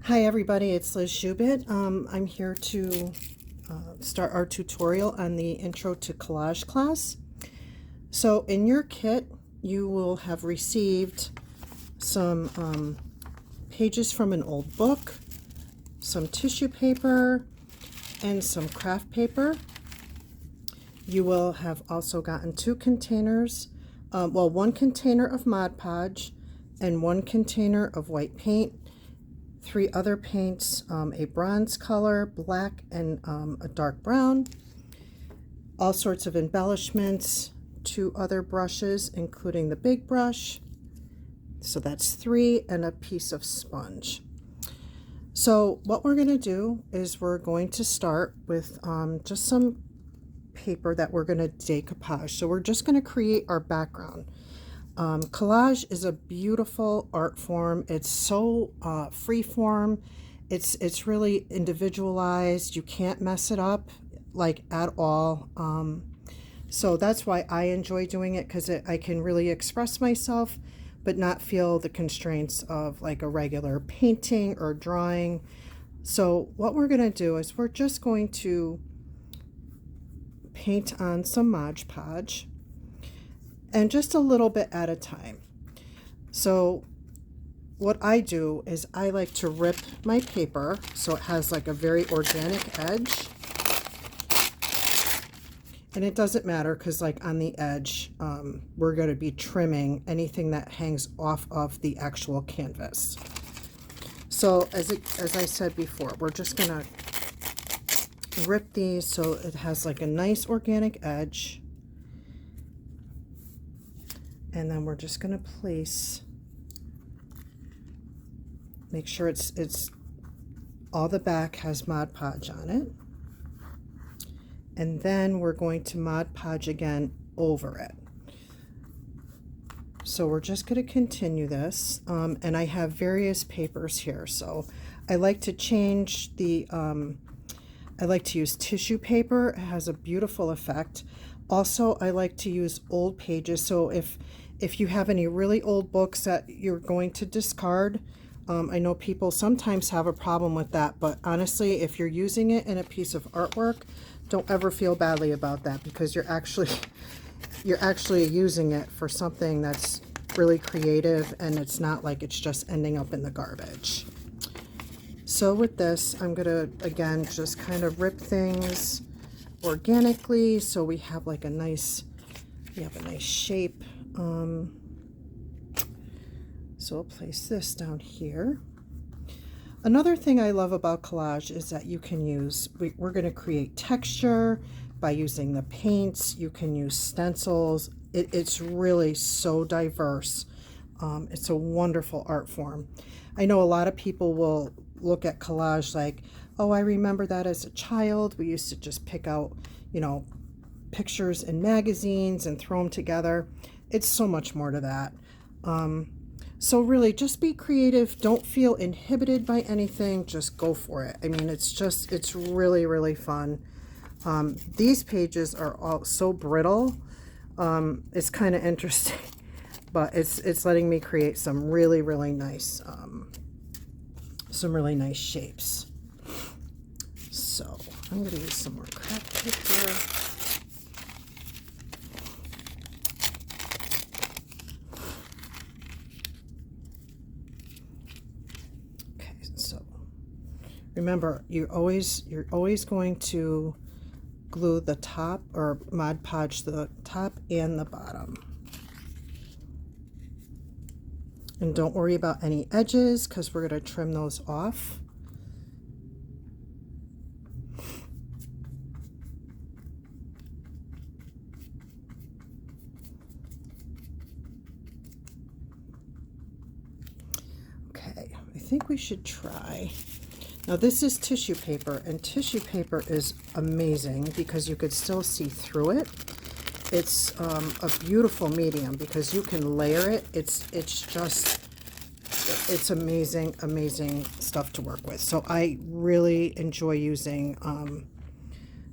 Hi everybody, it's Liz Chubet. I'm here to start our tutorial on the Intro to Collage class. So in your kit, you will have received some pages from an old book, some tissue paper, and some craft paper. You will have also gotten two containers, one container of Mod Podge and one container of white paint, three other paints, a bronze color, black, and a dark brown, all sorts of embellishments, two other brushes, including the big brush, so that's three, and a piece of sponge. So what we're going to do is we're going to start with just some paper that we're going to decoupage. So we're just going to create our background. Collage is a beautiful art form. It's so free form. It's really individualized. You can't mess it up like at all. So that's why I enjoy doing it, because I can really express myself but not feel the constraints of like a regular painting or drawing. So what we're going to do is we're just going to paint on some Mod Podge, and just a little bit at a time. So what I do is I like to rip my paper so it has like a very organic edge. And it doesn't matter because like on the edge, we're going to be trimming anything that hangs off of the actual canvas. So as I said before, we're just going to rip these so it has like a nice organic edge. And then we're just going to place, make sure it's all the back has Mod Podge on it. And then we're going to Mod Podge again over it. So we're just going to continue this. And I have various papers here. So I like to change the, I like to use tissue paper. It has a beautiful effect. Also, I like to use old pages. So if you have any really old books that you're going to discard, I know people sometimes have a problem with that, but honestly, if you're using it in a piece of artwork, don't ever feel badly about that, because you're actually using it for something that's really creative, and it's not like it's just ending up in the garbage. So with this, I'm gonna again just kind of rip things organically so we have like a nice, shape. So I'll place this down here. Another thing I love about collage is that you can use, we're going to create texture by using the paints. You can use stencils. It's really so diverse. It's a wonderful art form. I know a lot of people will look at collage like, oh, I remember that as a child. We used to just pick out, pictures in magazines and throw them together. It's so much more to that. So really, just be creative. Don't feel inhibited by anything. Just go for it. I mean, it's really, really fun. These pages are all so brittle. It's kind of interesting, but it's letting me create some really, really nice, shapes. So I'm going to use some more craft paper. Remember, you're always going to glue the top, or Mod Podge the top and the bottom. And don't worry about any edges, because we're going to trim those off. Okay, I think we should try. Now this is tissue paper, and tissue paper is amazing because you could still see through it. It's a beautiful medium because you can layer it. It's amazing stuff to work with. So I really enjoy using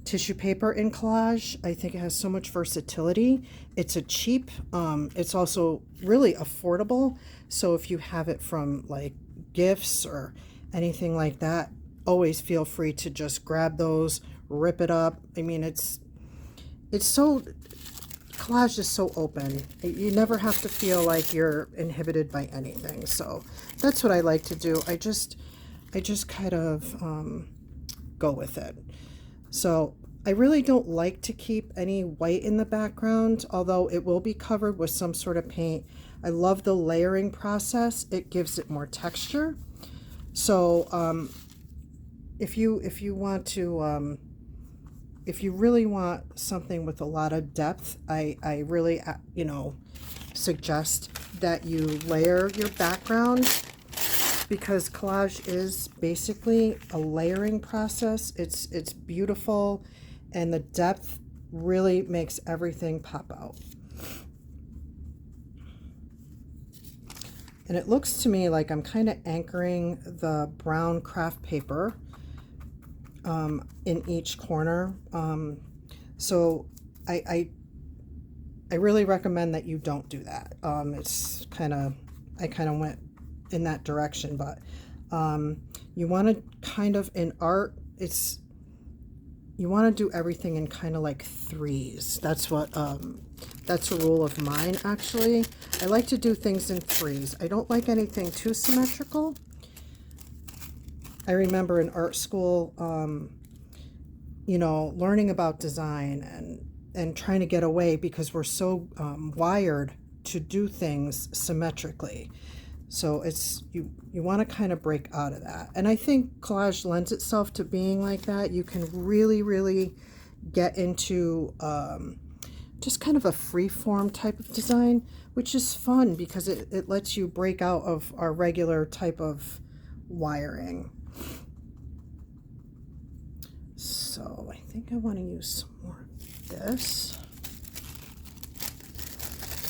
tissue paper in collage. I think it has so much versatility. It's cheap. It's also really affordable. So if you have it from like gifts or anything like that, always feel free to just grab those, rip it up. I mean, it's so, collage is so open. You never have to feel like you're inhibited by anything. So that's what I like to do. I just kind of go with it. So I really don't like to keep any white in the background, although it will be covered with some sort of paint. I love the layering process. It gives it more texture. So if you want to, if you really want something with a lot of depth, I really, you know, suggest that you layer your background, because collage is basically a layering process. It's beautiful, and the depth really makes everything pop out. And it looks to me like I'm kind of anchoring the brown craft paper in each corner. So I really recommend that you don't do that. It's kind of, I kind of went in that direction, but you want to kind of, in art, you want to do everything in kind of like threes. That's what, that's a rule of mine, actually. I like to do things in threes. I don't like anything too symmetrical. I remember in art school, you know, learning about design and trying to get away because we're so wired to do things symmetrically. So it's, you want to kind of break out of that. And I think collage lends itself to being like that. You can really, really get into just kind of a free-form type of design, which is fun because it lets you break out of our regular type of wiring. So I think I want to use some more of this.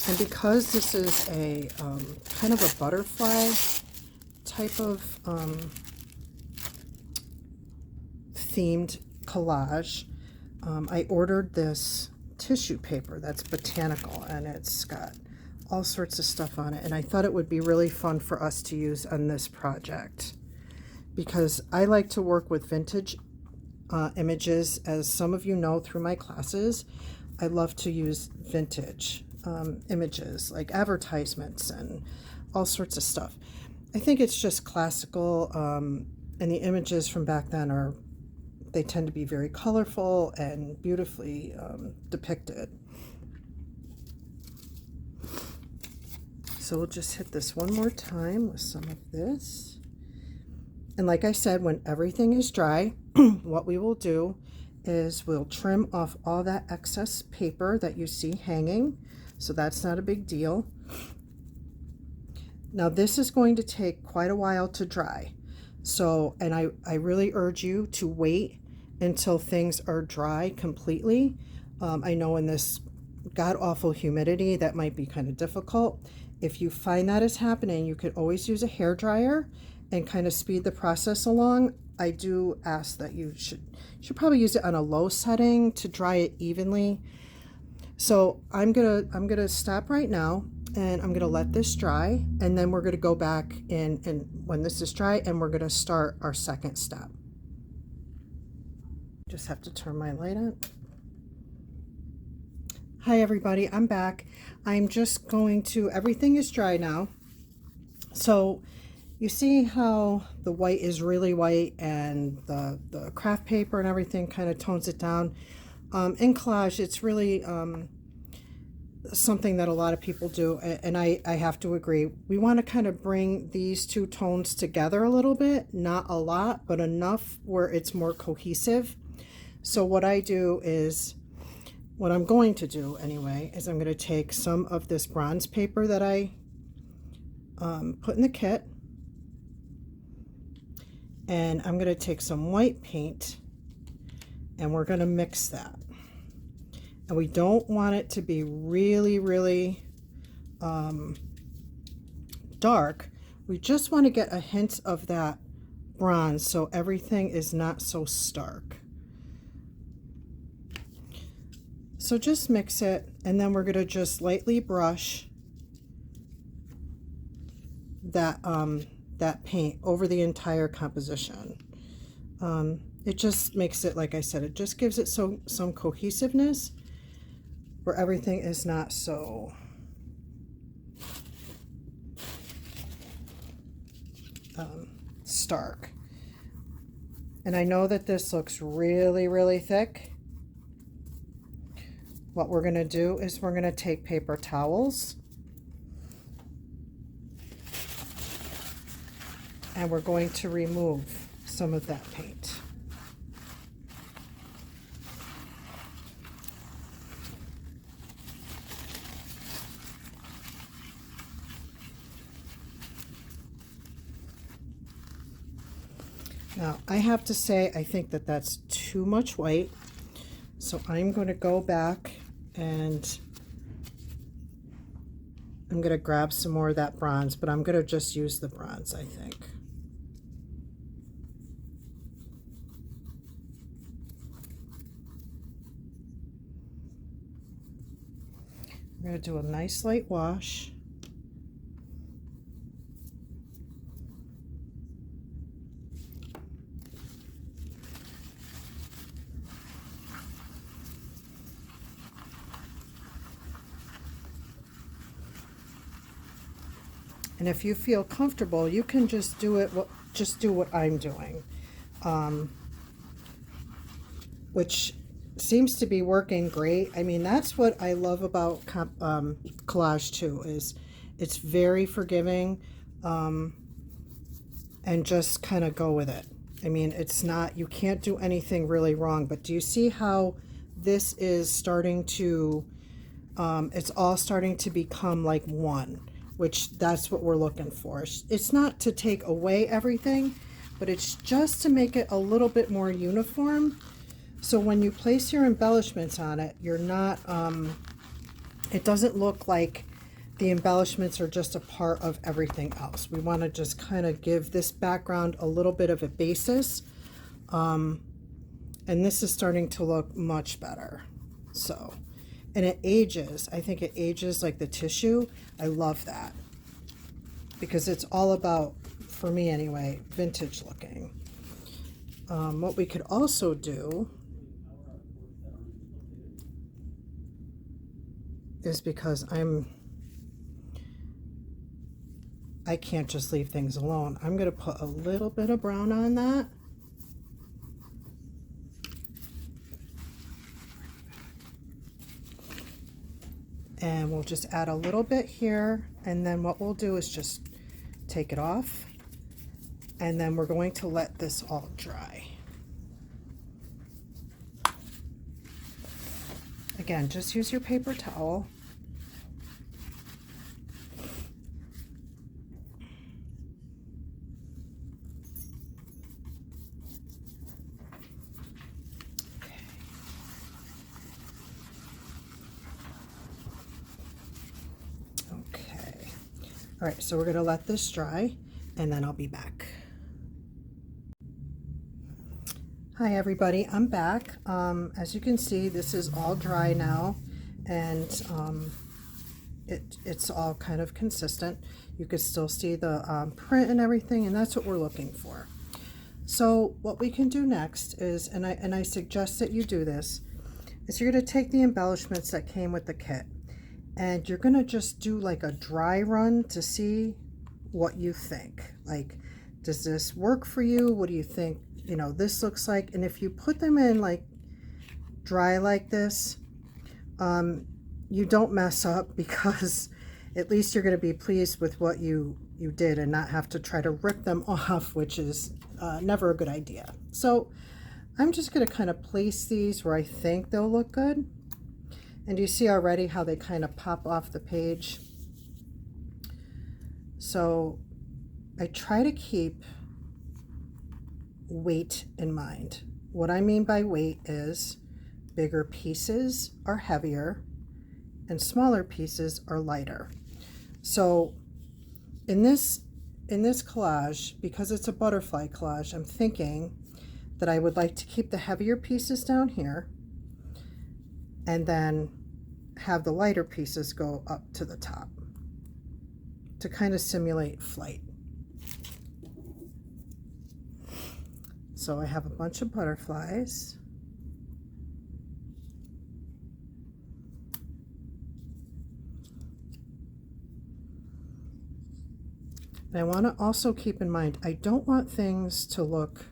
And because this is a kind of a butterfly type of themed collage, I ordered this tissue paper that's botanical, and it's got all sorts of stuff on it. And I thought it would be really fun for us to use on this project, because I like to work with vintage images. As some of you know through my classes, I love to use vintage images, like advertisements and all sorts of stuff. I think it's just classical, and the images from back then they tend to be very colorful and beautifully depicted. So we'll just hit this one more time with some of this. And like I said, when everything is dry, what we will do is we'll trim off all that excess paper that you see hanging. So that's not a big deal. Now this is going to take quite a while to dry. So, and I really urge you to wait until things are dry completely. I know in this god-awful humidity that might be kind of difficult. If you find that is happening, you could always use a hair dryer and kind of speed the process along. I do ask that you should probably use it on a low setting to dry it evenly. So I'm gonna stop right now, and I'm gonna let this dry, and then we're gonna go back in and when this is dry, and we're gonna start our second step. Just have to turn my light on. Hi everybody, I'm back. I'm just going to, everything is dry now. So you see how the white is really white, and the craft paper and everything kind of tones it down. In collage, it's really something that a lot of people do, and I have to agree. We want to kind of bring these two tones together a little bit, not a lot, but enough where it's more cohesive. So what I do is, what I'm going to do anyway, is I'm going to take some of this bronze paper that I put in the kit, and I'm going to take some white paint, and we're going to mix that. And we don't want it to be really, really dark. We just want to get a hint of that bronze so everything is not so stark. So just mix it, and then we're going to just lightly brush that that paint over the entire composition. It just makes it, like I said, it just gives it some cohesiveness where everything is not so stark. And I know that this looks really, really thick. What we're going to do is we're going to take paper towels and we're going to remove some of that paint. Now, I have to say, I think that that's too much white, so I'm going to go back and I'm going to grab some more of that bronze, but I'm going to just use the bronze, I think. I'm going to do a nice light wash. And if you feel comfortable, you can just do it. Just do what I'm doing, which seems to be working great. I mean, that's what I love about collage too. Is it's very forgiving, and just kind of go with it. I mean, it's not. You can't do anything really wrong. But do you see how this is starting to? It's all starting to become like one. Which that's what we're looking for. It's not to take away everything, but it's just to make it a little bit more uniform. So when you place your embellishments on it, you're not, it doesn't look like the embellishments are just a part of everything else. We want to just kind of give this background a little bit of a basis. And this is starting to look much better. So. And it ages. I think it ages like the tissue. I love that. Because it's all about, for me anyway, vintage looking. What we could also do is because I can't just leave things alone. I'm going to put a little bit of brown on that. And we'll just add a little bit here, and then what we'll do is just take it off, and then we're going to let this all dry. Again, just use your paper towel. All right, so we're going to let this dry, and then I'll be back. Hi everybody, I'm back. As you can see, this is all dry now, and it's all kind of consistent. You can still see the print and everything, and that's what we're looking for. So what we can do next is, and I suggest that you do this, is you're going to take the embellishments that came with the kit. And you're going to just do like a dry run to see what you think. Like, does this work for you? What do you think, you know, this looks like? And if you put them in like dry like this, you don't mess up, because at least you're going to be pleased with what you did and not have to try to rip them off, which is never a good idea. So I'm just going to kind of place these where I think they'll look good. And you see already how they kind of pop off the page. So I try to keep weight in mind. What I mean by weight is bigger pieces are heavier and smaller pieces are lighter. So in this collage, because it's a butterfly collage, I'm thinking that I would like to keep the heavier pieces down here, and then have the lighter pieces go up to the top to kind of simulate flight. So I have a bunch of butterflies. And I want to also keep in mind, I don't want things to look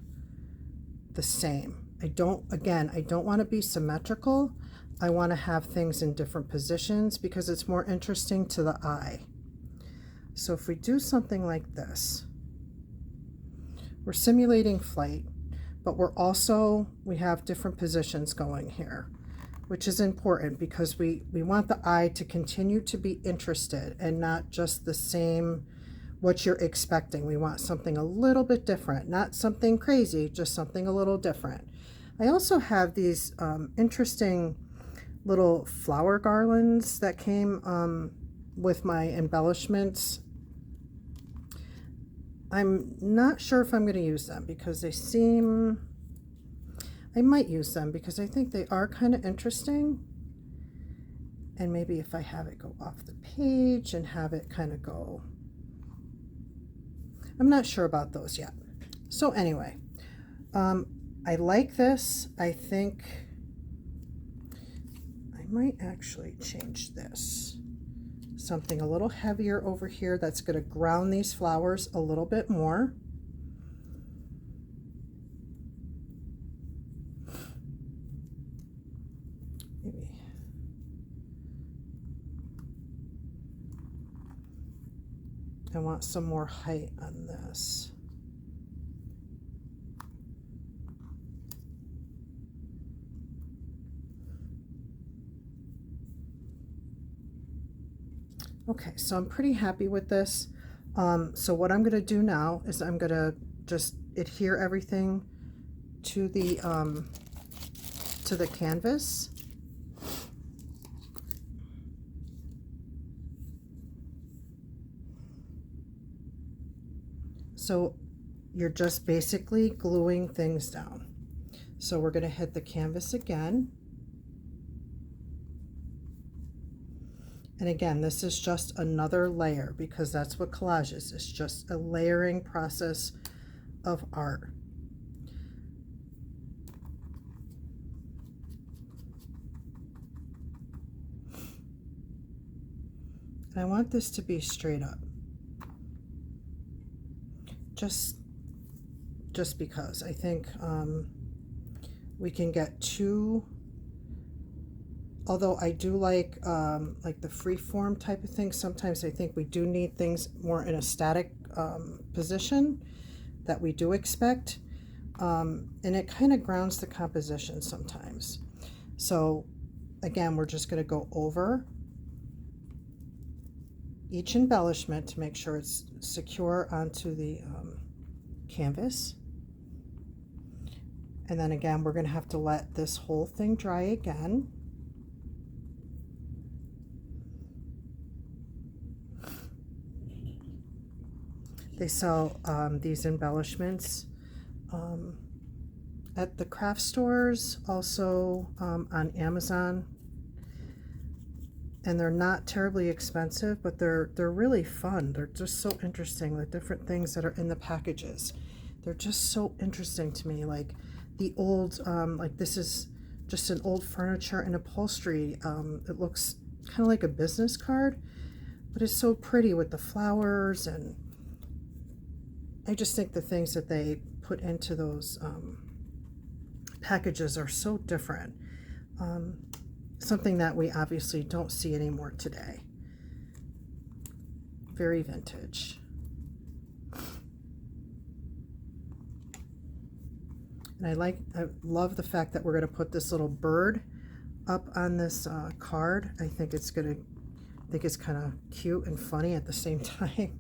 the same. I don't want to be symmetrical. I want to have things in different positions because it's more interesting to the eye. So if we do something like this, we're simulating flight, but we have different positions going here, which is important because we want the eye to continue to be interested and not just the same what you're expecting. We want something a little bit different, not something crazy, just something a little different. I also have these interesting little flower garlands that came with my embellishments. I'm not sure if I'm going to use them because I might use them because I think they are kind of interesting. And maybe if I have it go off the page and have it kind of go, I'm not sure about those yet. So anyway, I like this. I think I might actually change this. Something a little heavier over here that's going to ground these flowers a little bit more. Maybe. I want some more height on this. Okay, so I'm pretty happy with this. So what I'm going to do now is I'm going to just adhere everything to the canvas. So you're just basically gluing things down. So we're going to hit the canvas again. And again, this is just another layer because that's what collage is. It's just a layering process of art. And I want this to be straight up. Just because I think we can get too, although I do like the free form type of thing, sometimes I think we do need things more in a static position that we do expect. And it kind of grounds the composition sometimes. So again, we're just going to go over each embellishment to make sure it's secure onto the canvas. And then again, we're going to have to let this whole thing dry again. They sell these embellishments at the craft stores, also on Amazon. And they're not terribly expensive, but they're really fun. They're just so interesting, the different things that are in the packages. They're just so interesting to me. Like the old, like this is just an old furniture and upholstery. It looks kind of like a business card, but it's so pretty with the flowers, and I just think the things that they put into those packages are so different. Something that we obviously don't see anymore today. Very vintage. And I love the fact that we're going to put this little bird up on this card. I think it's kind of cute and funny at the same time.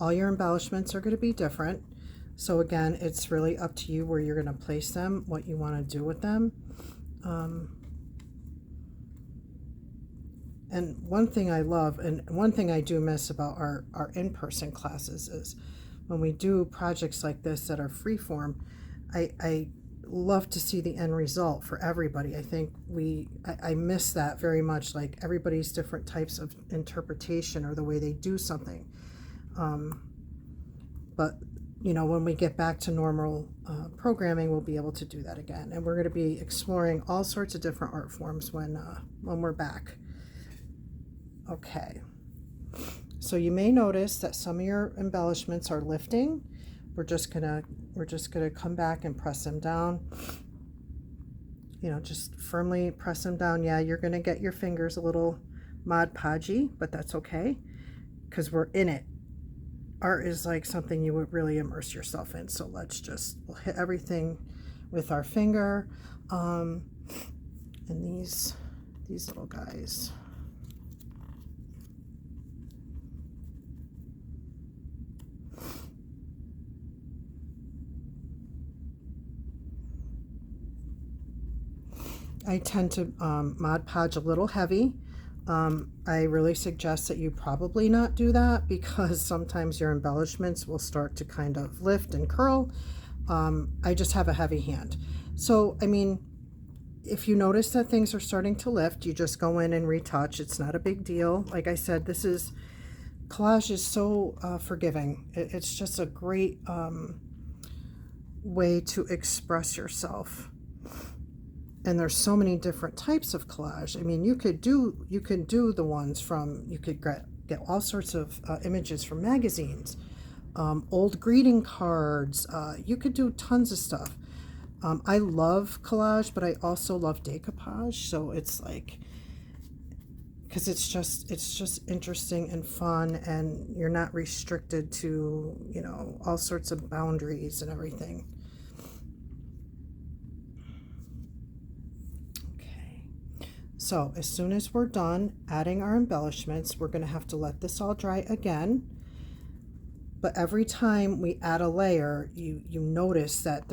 All your embellishments are going to be different. So again, it's really up to you where you're going to place them, what you want to do with them. And one thing I love, and one thing I do miss about our in-person classes is when we do projects like this that are freeform, I love to see the end result for everybody. I think I miss that very much, like everybody's different types of interpretation or the way they do something. but you know, when we get back to normal programming, we'll be able to do that again. And we're going to be exploring all sorts of different art forms when we're back. Okay. So you may notice that some of your embellishments are lifting. We're just gonna come back and press them down. You know, just firmly press them down. Yeah, you're gonna get your fingers a little Mod Podgy, but that's okay because we're in it. Art is like something you would really immerse yourself in. So we'll hit everything with our finger. And these little guys. I tend to Mod Podge a little heavy. I really suggest that you probably not do that because sometimes your embellishments will start to kind of lift and curl. I just have a heavy hand. So, I mean, if you notice that things are starting to lift, you just go in and retouch. It's not a big deal. Like I said, collage is so forgiving. It's just a great way to express yourself. And there's so many different types of collage. I mean, you could do the ones from, you could get all sorts of images from magazines, old greeting cards. You could do tons of stuff. I love collage, but I also love decoupage. So it's like, because it's just interesting and fun, and you're not restricted to, you know, all sorts of boundaries and everything. So as soon as we're done adding our embellishments, we're going to have to let this all dry again. But every time we add a layer, you notice that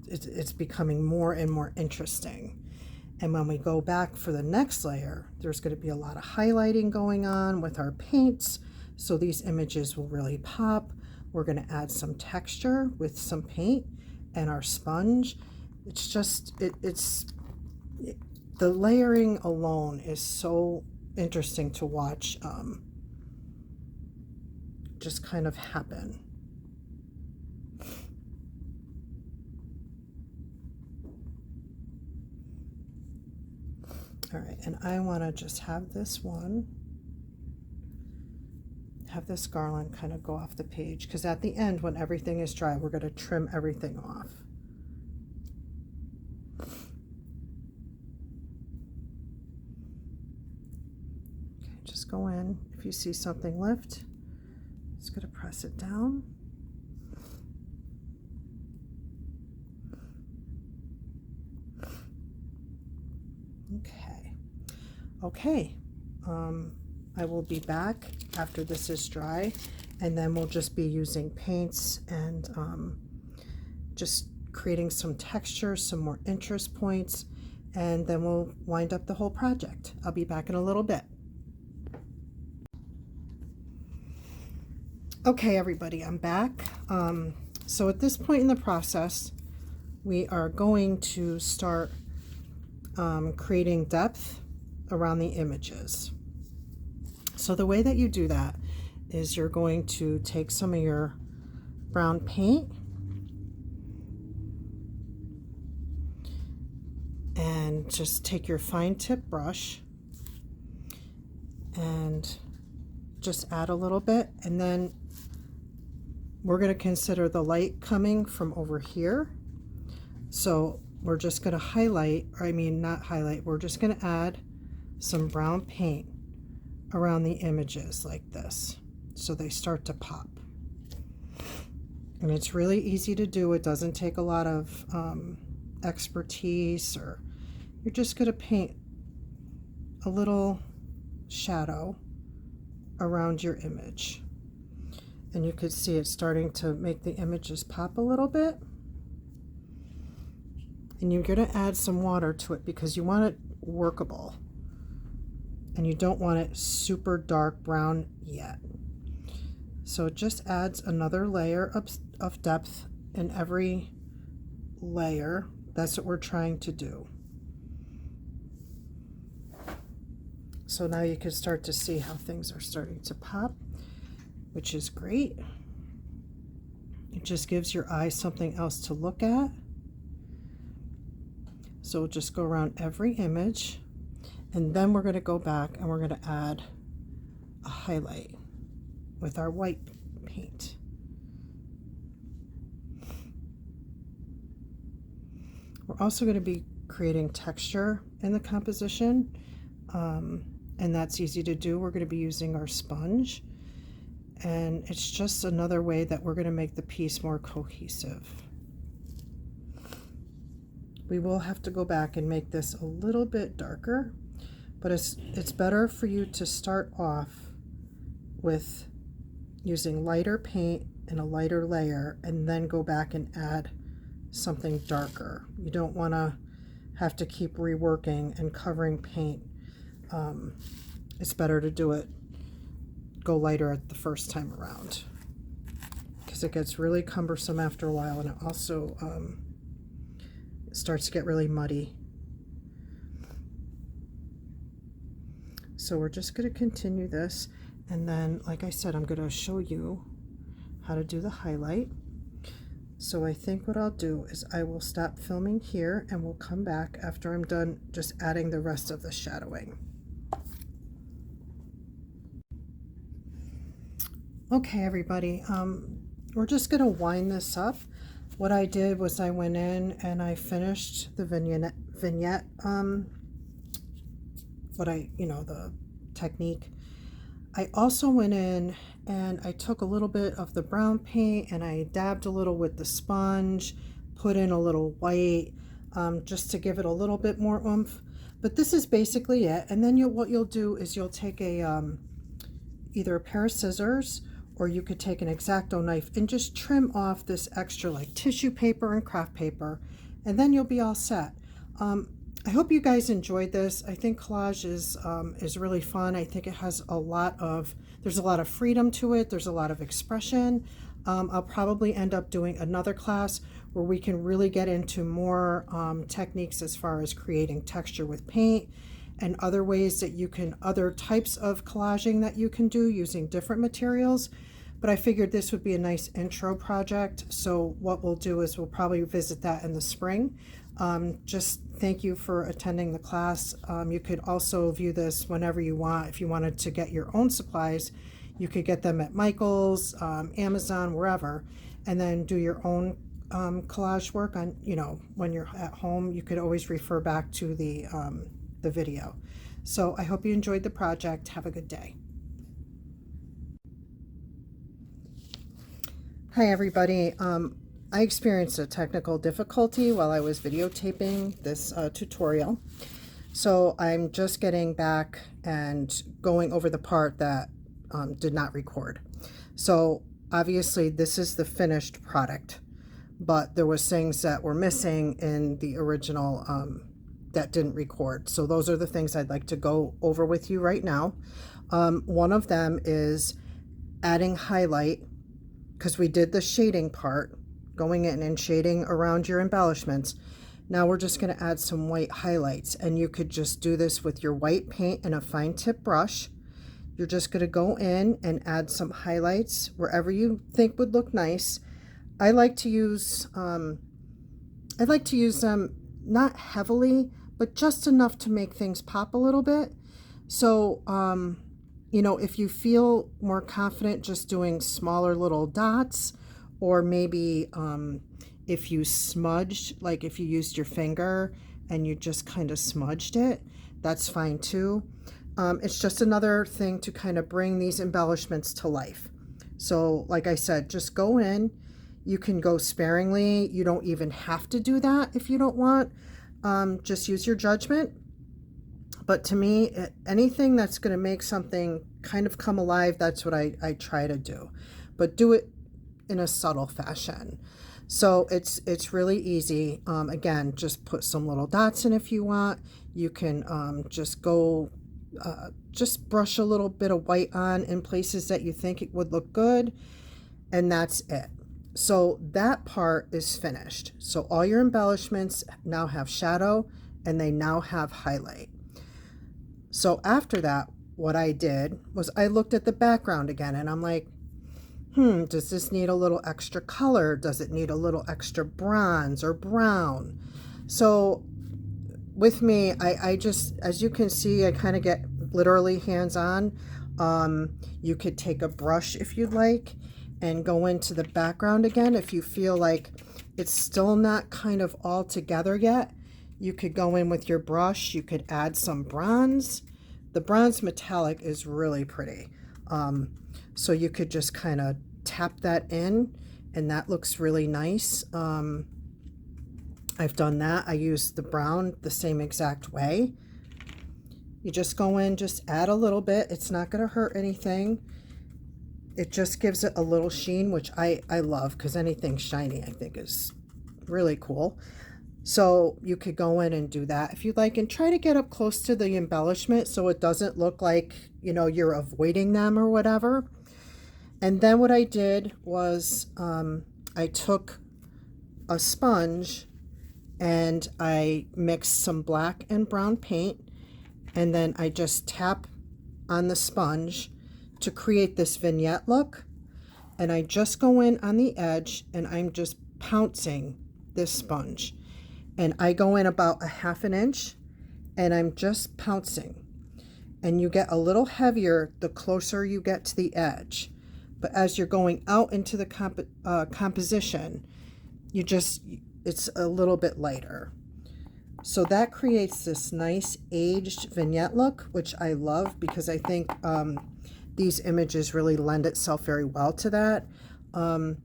it's becoming more and more interesting. And when we go back for the next layer, there's going to be a lot of highlighting going on with our paints. So these images will really pop. We're going to add some texture with some paint and our sponge. It's just, the layering alone is so interesting to watch just kind of happen. All right, and I want to just have this garland kind of go off the page, because at the end, when everything is dry, we're going to trim everything off. Just go in. If you see something lift, just going to press it down. Okay. I will be back after this is dry, and then we'll just be using paints and just creating some texture, some more interest points, and then we'll wind up the whole project. I'll be back in a little bit. Okay, everybody, I'm back. So at this point in the process, we are going to start creating depth around the images. So the way that you do that is you're going to take some of your brown paint and just take your fine tip brush and just add a little bit, and then we're going to consider the light coming from over here. So we're just going to highlight, or I mean not highlight, we're just going to add some brown paint around the images like this so they start to pop. And it's really easy to do. It doesn't take a lot of expertise, or you're just going to paint a little shadow around your image. And you could see it starting to make the images pop a little bit. And you're going to add some water to it because you want it workable. And you don't want it super dark brown yet. So it just adds another layer of depth in every layer. That's what we're trying to do. So now you can start to see how things are starting to pop, which is great. It just gives your eyes something else to look at. So we'll just go around every image, and then we're going to go back and we're going to add a highlight with our white paint. We're also going to be creating texture in the composition, and that's easy to do. We're going to be using our sponge, and it's just another way that we're going to make the piece more cohesive. We will have to go back and make this a little bit darker, but it's better for you to start off with using lighter paint and a lighter layer, and then go back and add something darker. You don't want to have to keep reworking and covering paint. It's better to do it, go lighter at the first time around, because it gets really cumbersome after a while, and it also it starts to get really muddy. So we're just going to continue this, and then, like I said, I'm going to show you how to do the highlight. So I think what I'll do is I will stop filming here, and we'll come back after I'm done just adding the rest of the shadowing. Okay, everybody, we're just going to wind this up. What I did was I went in and I finished the vignette, the technique. I also went in and I took a little bit of the brown paint and I dabbed a little with the sponge, put in a little white, just to give it a little bit more oomph. But this is basically it. And then what you'll do is you'll take either a pair of scissors, or you could take an X-Acto knife and just trim off this extra like tissue paper and craft paper, and then you'll be all set. I hope you guys enjoyed this. I think collage is really fun. I think it has there's a lot of freedom to it. There's a lot of expression. I'll probably end up doing another class where we can really get into more techniques as far as creating texture with paint, and other ways that other types of collaging that you can do using different materials. But I figured this would be a nice intro project. So what we'll do is we'll probably visit that in the spring. Just thank you for attending the class. You could also view this whenever you want. If you wanted to get your own supplies, you could get them at Michael's, Amazon, wherever, and then do your own collage work on, when you're at home. You could always refer back to the video. So I hope you enjoyed the project. Have a good day. Hi everybody. I experienced a technical difficulty while I was videotaping this tutorial. So I'm just getting back and going over the part that did not record. So obviously this is the finished product, but there was things that were missing in the original that didn't record. So those are the things I'd like to go over with you right now. One of them is adding highlight, because we did the shading part, going in and shading around your embellishments. Now we're just going to add some white highlights, and you could just do this with your white paint and a fine tip brush. You're just going to go in and add some highlights wherever you think would look nice. I like to use them not heavily, but just enough to make things pop a little bit. So, if you feel more confident just doing smaller little dots, or maybe if you smudged, like if you used your finger and you just kind of smudged it, that's fine too. It's just another thing to kind of bring these embellishments to life. So like I said, just go in. You can go sparingly. You don't even have to do that if you don't want. Just use your judgment. But to me, anything that's going to make something kind of come alive, that's what I try to do. But do it in a subtle fashion. So it's really easy. Again, just put some little dots in if you want. You can just brush a little bit of white on in places that you think it would look good, and that's it. So that part is finished. So all your embellishments now have shadow, and they now have highlight. So after that, what I did was I looked at the background again, and I'm like, Does this need a little extra color? Does it need a little extra bronze or brown? So with me, I just, as you can see, I kind of get literally hands-on. You could take a brush if you'd like and go into the background again. If you feel like it's still not kind of all together yet, you could go in with your brush. You could add some bronze. The bronze metallic is really pretty. So you could just kind of tap that in, and that looks really nice. I've done that. I use the brown the same exact way. You just go in, just add a little bit. It's not going to hurt anything. It just gives it a little sheen, which I love, because anything shiny I think is really cool. So you could go in and do that if you'd like, and try to get up close to the embellishment so it doesn't look like, you know, you're avoiding them or whatever. And then what I did was I took a sponge and I mixed some black and brown paint, and then I just tap on the sponge to create this vignette look. And I just go in on the edge and I'm just pouncing this sponge. And I go in about 1/2 inch and I'm just pouncing. And you get a little heavier the closer you get to the edge. But as you're going out into the composition, it's a little bit lighter. So that creates this nice aged vignette look, which I love, because I think these images really lend itself very well to that. And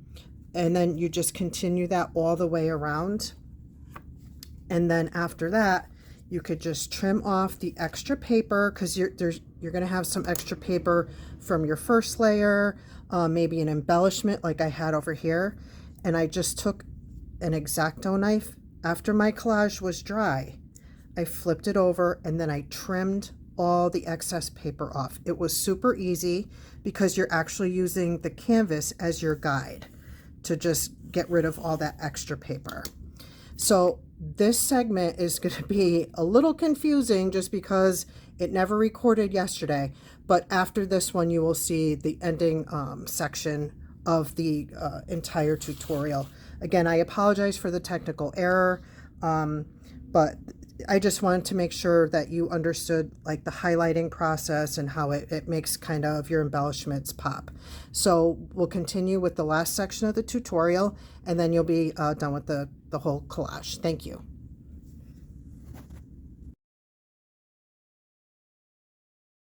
then you just continue that all the way around. And then after that, you could just trim off the extra paper, because you're going to have some extra paper from your first layer, maybe an embellishment like I had over here. And I just took an X-Acto knife. After my collage was dry, I flipped it over and then I trimmed all the excess paper off. It was super easy because you're actually using the canvas as your guide to just get rid of all that extra paper. So this segment is going to be a little confusing just because it never recorded yesterday, but after this one you will see the ending section of the entire tutorial. Again, I apologize for the technical error, but I just wanted to make sure that you understood like the highlighting process and how it makes kind of your embellishments pop. So we'll continue with the last section of the tutorial, and then you'll be done with the whole collage. Thank you.